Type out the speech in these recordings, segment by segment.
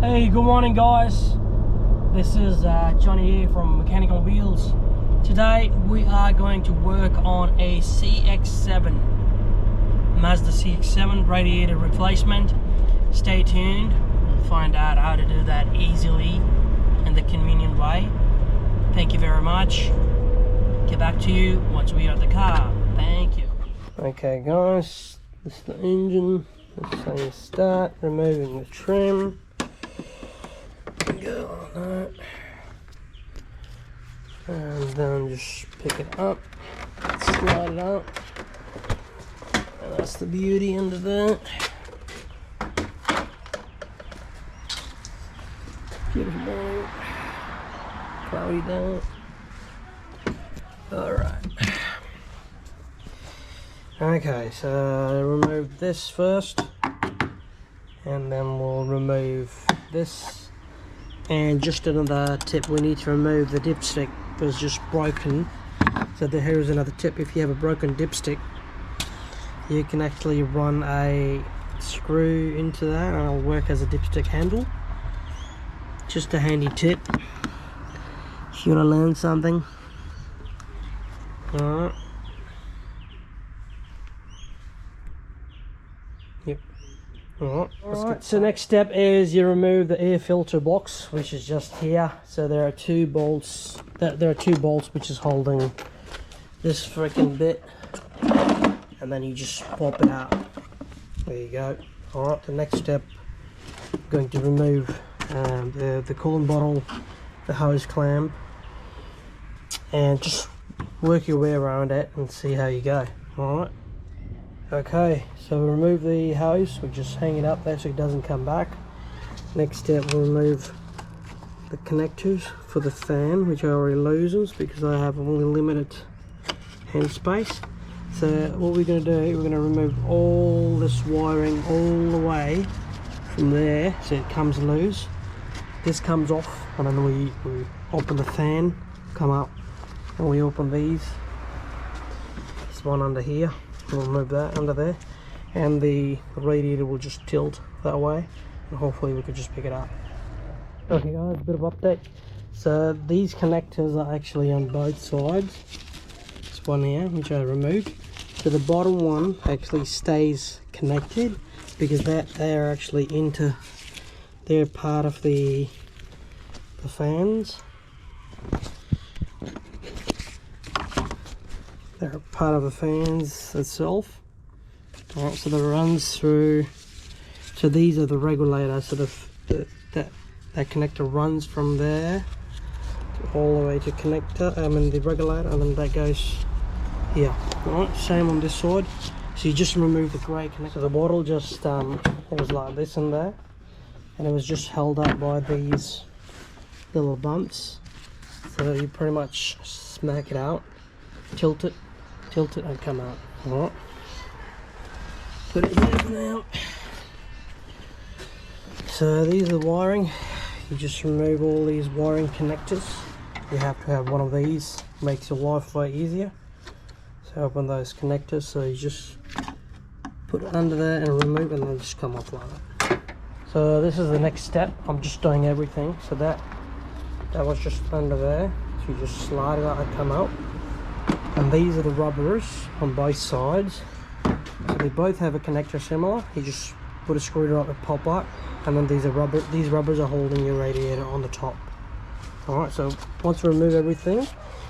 Hey, good morning guys. This is Johnny here from Mechanical Wheels. Today we are going to work on a CX-7 Mazda CX-7 radiator replacement. Stay tuned, we'll find out how to do that easily and the convenient way. Thank you very much. Get back to you once we are at the car. Thank you. Okay guys, this is the engine. Let's say start, removing the trim. Go on that. And then just pick it up, slide it up. And that's the beauty under that. Beautiful morning. Cloudy day. Alright. Okay, so remove this first. And then we'll remove this. And just another tip, we need to remove the dipstick. It was just broken. So here's another tip. If you have a broken dipstick, you can actually run a screw into that and it'll work as a dipstick handle. Just a handy tip if you want to learn something. Alright. Yep. Alright, so next step is you remove the air filter box, which is just here. So there are two bolts. There are two bolts which is holding this freaking bit, and then you just pop it out. There you go. Alright, the next step, I'm going to remove the coolant bottle, the hose clamp, and just work your way around it and see how you go. Alright. Okay, so we'll remove the hose, we'll just hang it up there so it doesn't come back. Next step, we'll remove the connectors for the fan, which are already loosens because I have only limited hand space. So what we're going to do, we're going to remove all this wiring all the way from there so it comes loose. This comes off, and then we open the fan, come up, and we open these. This one under here. We'll remove that under there, and the radiator will just tilt that way, and hopefully we can just pick it up. Okay guys, a bit of update. So these connectors are actually on both sides. This one here, which I removed. So the bottom one actually stays connected because they're actually they're part of the fans. They're part of the fans itself. Alright, so that runs through. So these are the regulators. So that connector runs from there all the way to connector. The regulator, and then that goes here. Alright, same on this side. So you just remove the grey connector. The bottle just it was like this in there, and it was just held up by these little bumps. So you pretty much smack it out, tilt it and come out. Alright, put it here for now. So these are the wiring. You just remove all these wiring connectors. You have to have one of these, makes your life way easier. So open those connectors, so you just put it under there and remove, and then just come off like that. So this is the next step. I'm just doing everything. So that was just under there, so you just slide it out and come out. And these are the rubbers on both sides. So they both have a connector similar. You just put a screwdriver and pop up, and then these rubbers are holding your radiator on the top. Alright, so once we remove everything,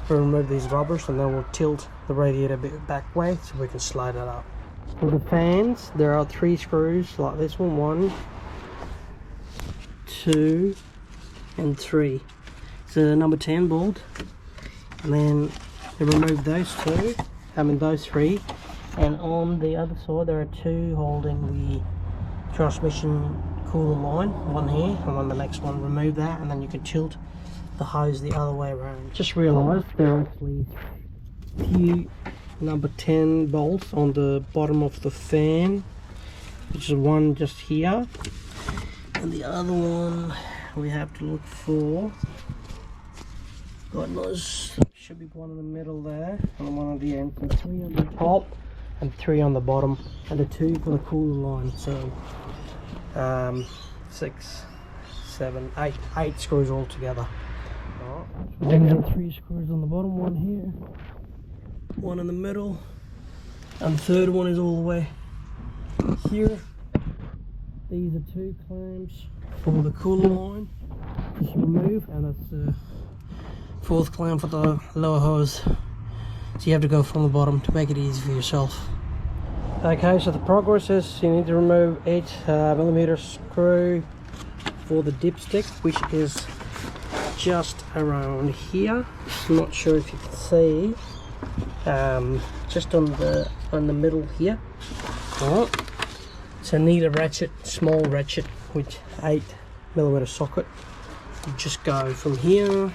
we'll remove these rubbers, and then we'll tilt the radiator a bit back way so we can slide it up. For the fans, there are 3 screws like this one. 1, 2, and 3. So the number 10 bolt, and then you remove those 2, those 3, and on the other side there are 2 holding the transmission coolant line, one here and on the next one. Remove that, and then you can tilt the hose the other way around. Just realised there are actually few number 10 bolts on the bottom of the fan, which is one just here, and the other one we have to look for. God knows, should be one in the middle there and one on the end. So 3 on the top and 3 on the bottom, and the 2 for the cooler line. So 6, 7, 8 screws all together. Then got 3 screws on the bottom, one here, one in the middle, and the third one is all the way here. These are 2 clamps for the cooler line, just remove, and that's the 4th clamp for the lower hose. So you have to go from the bottom to make it easy for yourself. Okay, so the progress is you need to remove 8mm screw for the dipstick, which is just around here. I'm not sure if you can see, just on the middle here. Alright, so need a ratchet, small ratchet with 8mm socket. You just go from here,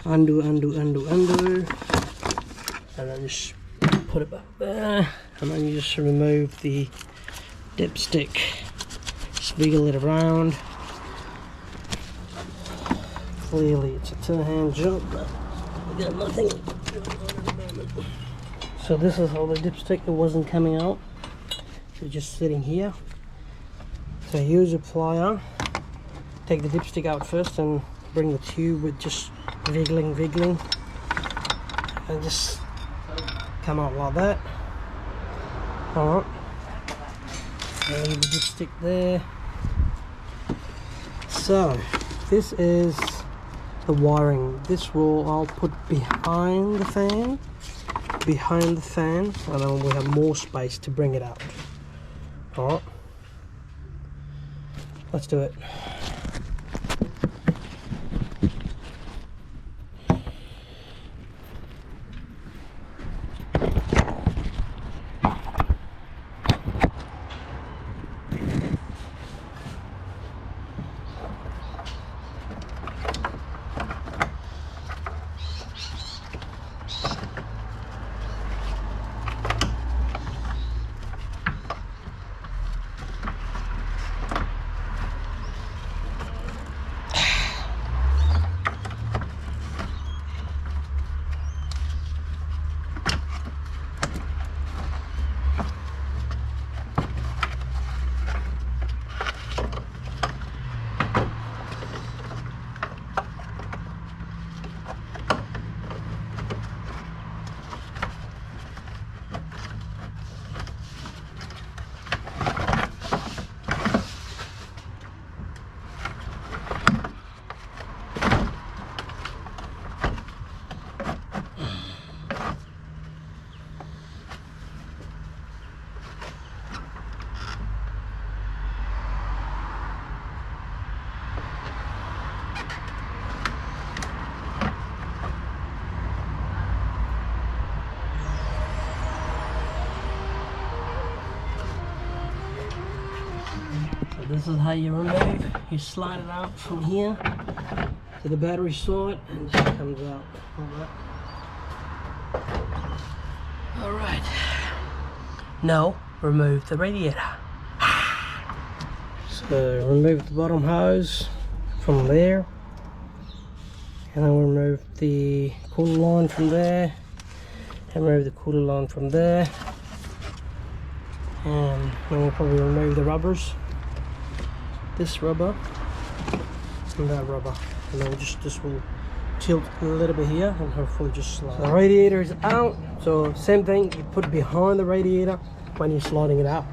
undo, and then just put it back there, and then you just remove the dipstick, just wiggle it around. Clearly it's a 2-hand job, but we got nothing. So this is how the dipstick, it wasn't coming out, so just sitting here. So use a plier, take the dipstick out first and bring the tube with just wiggling, and just come out like that. Alright, leave the dipstick there. So this is the wiring. This I'll put behind the fan, and then we have more space to bring it out. Alright, let's do it. This is how you remove. You slide it out from here to the battery side, and it just comes out. Alright. Now remove the radiator. So remove the bottom hose from there, and then remove the cooler line from there, and remove the cooler line from there, and then we'll probably remove the rubbers. This rubber and that rubber, and then this will tilt a little bit here and hopefully just slide. So the radiator is out, so same thing, you put behind the radiator when you're sliding it out.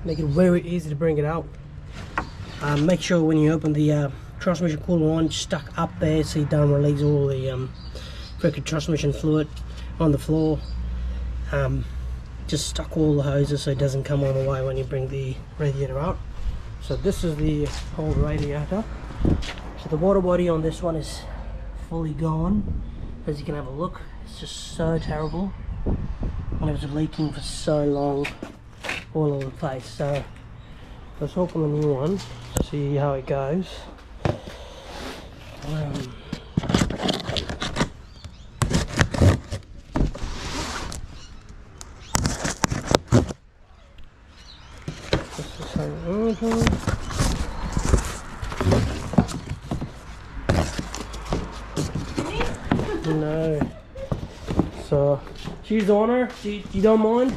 Make it very easy to bring it out. Make sure when you open the transmission cooler line, stuck up there so you don't release all the freaking transmission fluid on the floor. Just stuck all the hoses so it doesn't come on the way when you bring the radiator out. So this is the old radiator. So the water body on this one is fully gone. As you can have a look, it's just so terrible. And it was leaking for so long all over the place. So let's open the new one, see how it goes. No. So she's the owner. You don't mind?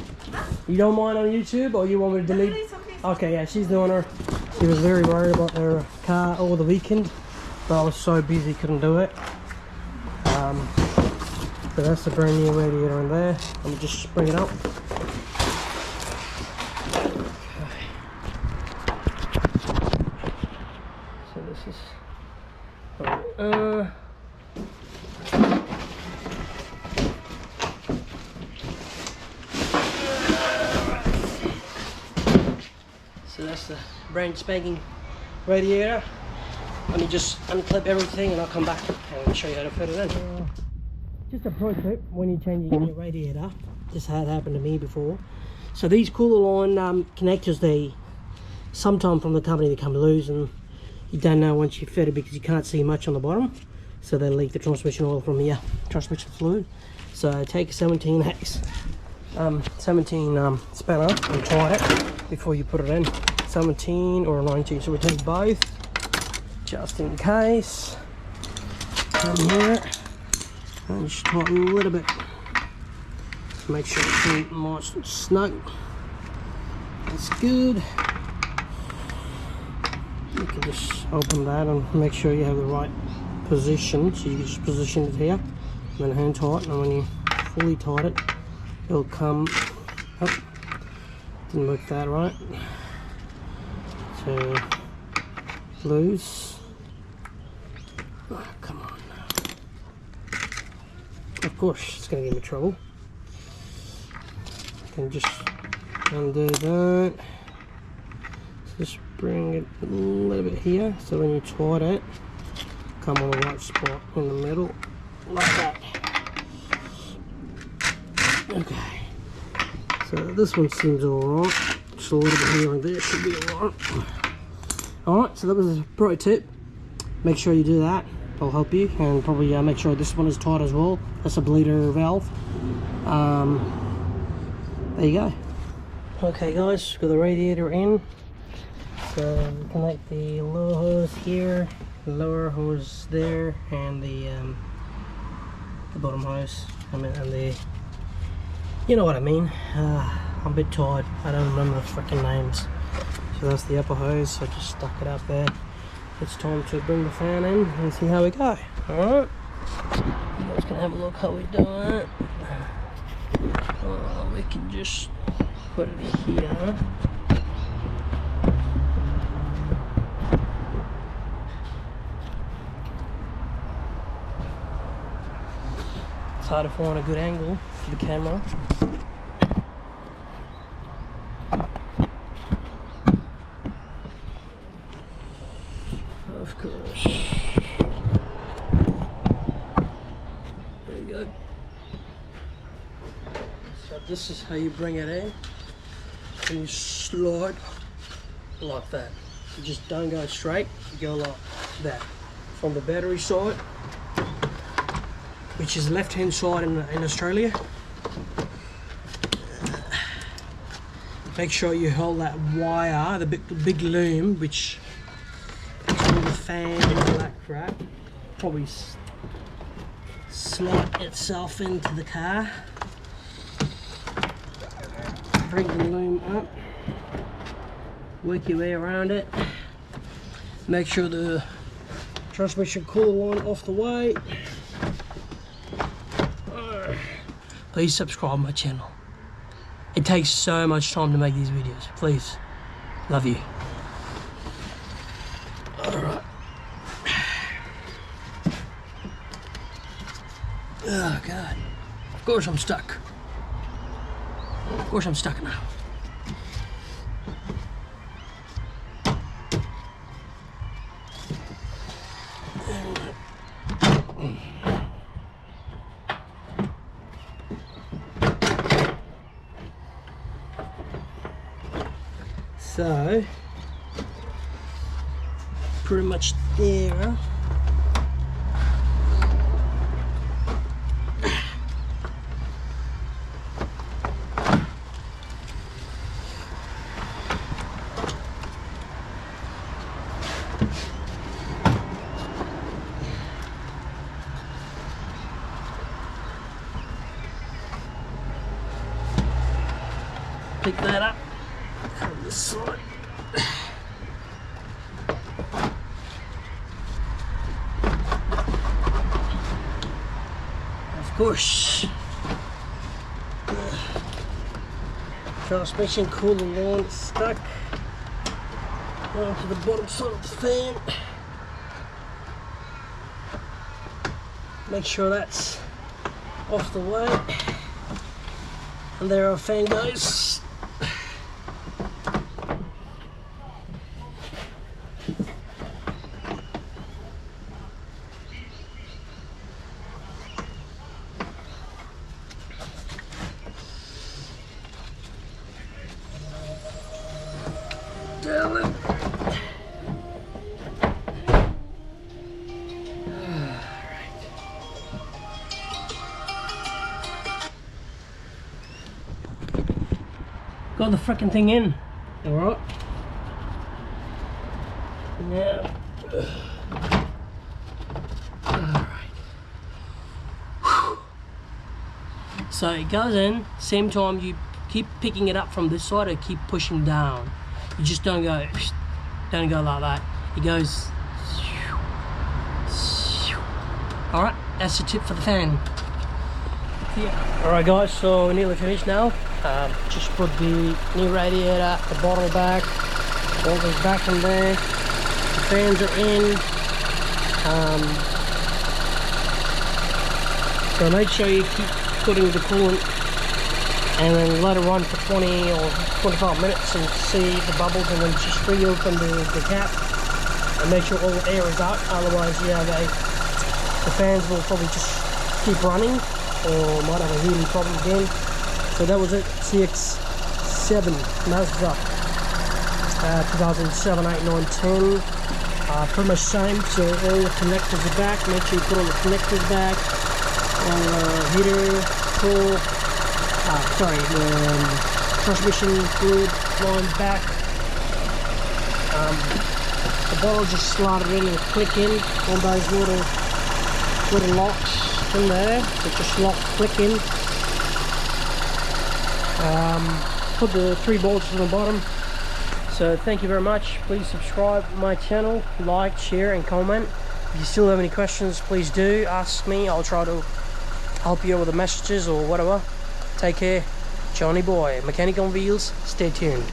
You don't mind on YouTube, or you want me to delete? No, it's okay. Okay, yeah, she's the owner. He was very worried about their car over the weekend, but I was so busy couldn't do it. So that's the brand new radiator in there. Let me just bring it up. Okay. So this is so that's the brand spanking radiator. Let me just unclip everything and I'll come back and show you how to fit it in. Just a pro tip when you're changing your radiator, this had happened to me before. So these cooler line connectors, they sometimes from the company they come loose and you don't know once you fit it because you can't see much on the bottom. So they leak the transmission oil from here, transmission fluid. So take a 17 spanner and tie it before you put it in. 17 or 19, so we take both just in case. Come here and just tighten a little bit. Make sure it's nice and snug. That's good. You can just open that and make sure you have the right position. So you can just position it here, and then hand tight, and when you fully tight it, it'll come up. Didn't work that right. So loose. Oh, come on. Of course, it's going to give me trouble. You can just undo that. Just bring it a little bit here, so when you tight it, come on the right spot in the middle, like that. Okay. So this one seems alright. Just a little bit here and there should be alright. Alright, so that was a pro tip. Make sure you do that. It'll help you, and probably make sure this one is tight as well. That's a bleeder valve. There you go. Okay guys, got the radiator in. So connect the lower hose here, the lower hose there, and the bottom hose. And the, you know what I mean. I'm a bit tired. I don't remember the freaking names. So that's the upper hose. So I just stuck it up there. It's time to bring the fan in and see how we go. Alright. I'm just gonna have a look how we do it. We can just put it here. It's hard to find a good angle for the camera. Of course. There you go. So this is how you bring it in. And you slide like that. You just don't go straight, you go like that. From the battery side, which is left hand side in Australia. Make sure you hold that wire, the big loom, which is all the fan and all that crap. Probably slide itself into the car. Bring the loom up. Work your way around it. Make sure the transmission cooler line off the way. Please subscribe my channel. It takes so much time to make these videos. Please. Love you. Alright. Oh God. Of course I'm stuck. Of course I'm stuck now. So, pretty much there. Pick that up from this side. Of course. Transmission cooling on, stuck onto the bottom side of the fan. Make sure that's off the way. And there our fan goes. Damn it. Got the frickin' thing in. Alright. Now. Alright. So it goes in, same time you keep picking it up from this side or keep pushing down. You just don't go like that. It goes. Alright, that's the tip for the fan. Yeah. Alright guys, so we're nearly finished now. Just put the new radiator, the bottle back, all goes back in there. The fans are in. So make sure you keep putting the coolant and then let it run for 20 or 25 minutes and see the bubbles, and then just reopen the cap and make sure all the air is out. Otherwise, yeah, the fans will probably just keep running or might have a heating problem again. So that was it, CX-7 Mazda, 2007, 8, 9, 10. Pretty much same, so all the connectors are back. Make sure you put all the connectors back. All heater, cool. The transmission fluid line back. The bottle just slide it in and click in. All those little locks in there, so just lock, click in. Put the 3 bolts on the bottom. So thank you very much. Please subscribe to my channel, like, share and comment. If you still have any questions, please do ask me. I'll try to help you with the messages or whatever. Take care. Johnny Boy, Mechanical Wheels. Stay tuned.